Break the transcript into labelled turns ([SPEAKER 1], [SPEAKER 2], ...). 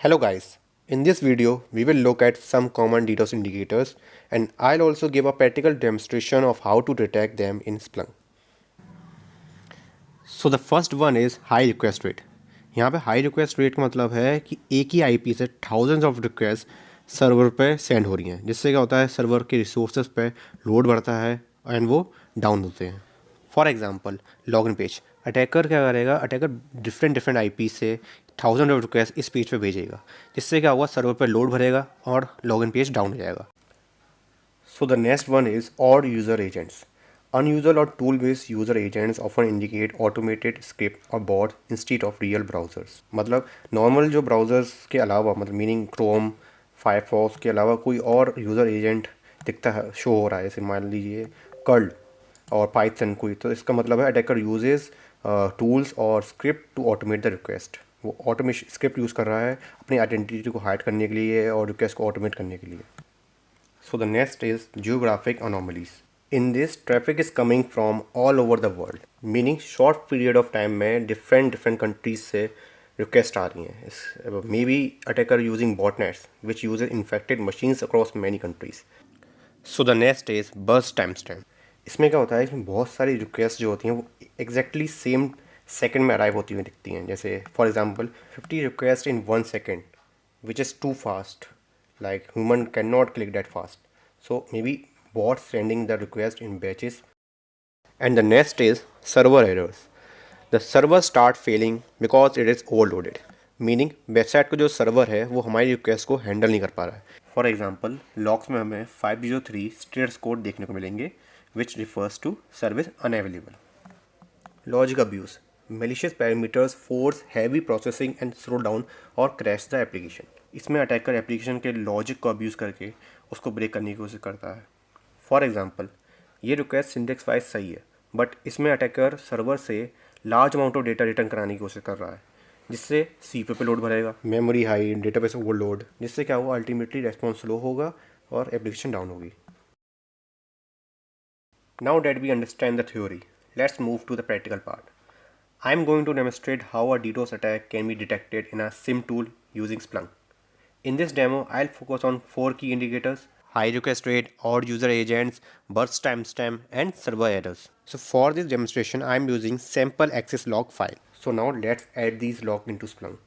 [SPEAKER 1] Hello guys, in this video we will look at some common DDoS indicators and I'll also give a practical demonstration of how to detect them in Splunk. So the first one is high request rate. यहाँ पे high request rate का मतलब है कि एक ही IP से thousands of request server पे send हो रही हैं, जिससे क्या होता है सर्वर के रिसोर्सेज पे लोड बढ़ता है एंड वो डाउन होते हैं। For example login page, attacker क्या करेगा, अटैकर डिफरेंट डिफरेंट आईपी से थाउजेंड ऑफ रिक्वेस्ट इस पेज पे भेजेगा, जिससे क्या होगा सर्वर पे लोड भरेगा और लॉगिन पेज डाउन हो जाएगा। So the next one is odd user agents. Unusual or tool-based user agents often indicate automated script or bot instead of real browsers. मतलब नॉर्मल जो ब्राउज़र्स के अलावा, मतलब मीनिंग क्रोम, फायरफॉक्स के अलावा कोई और यूज़र एजेंट दिखता है, शो हो रहा है, जैसे मान लीजिए कर्ल और पाइथन कोई, तो इसका मतलब है अटैकर यूजेस टूल्स और script to automate the request. वो ऑटोमेशन स्क्रिप्ट यूज़ कर रहा है अपनी आइडेंटिटी को हाइड करने के लिए और रिक्वेस्ट को ऑटोमेट करने के लिए। So the next is geographic anomalies. In this, traffic is coming from all over the world, meaning short period of time में different countries से request आ रही हैं. Maybe attacker using botnets which uses infected machines across many countries. So the next is burst timestamp. इसमें क्या होता है, इसमें बहुत सारी रिक्वेस्ट जो होती हैं वो exactly सेम सेकेंड में अराइव होती हुई दिखती हैं। जैसे for example 50 request in 1 second which is too fast, like human cannot click that fast, so maybe bots sending the request in batches. And the next is server errors. The server start failing because it is overloaded, meaning website का जो server है वो हमारी request को handle नहीं कर पा रहा है। फॉर एग्जाम्पल लॉग्स में हमें 503 स्टेटस कोड देखने को मिलेंगे which refers to service unavailable. Logic abuse, malicious parameters force heavy processing and slow down और crash the application. इसमें अटैकर एप्लीकेशन के लॉजिक को अब्यूज़ करके उसको ब्रेक करने की कोशिश करता है। फॉर एग्जांपल ये रिक्वेस्ट सिंटेक्स वाइज सही है, बट इसमें अटैकर सर्वर से large amount of data return कराने की कोशिश कर रहा है, जिससे सीपीयू पे लोड भरेगा, मेमोरी हाई, डेटाबेस ओवरलोड, जिससे क्या होगा, अल्टीमेटली रेस्पॉन्स स्लो होगा और एप्लीकेशन डाउन होगी। Now that we understand the theory, let's move to the practical part. I am going to demonstrate how a DDoS attack can be detected in a SIM tool using Splunk. In this demo, I'll focus on 4 key indicators: high request rate, odd user agents, burst timestamp, and server errors. So for this demonstration, I am using sample access log file. So now let's add these logs into Splunk.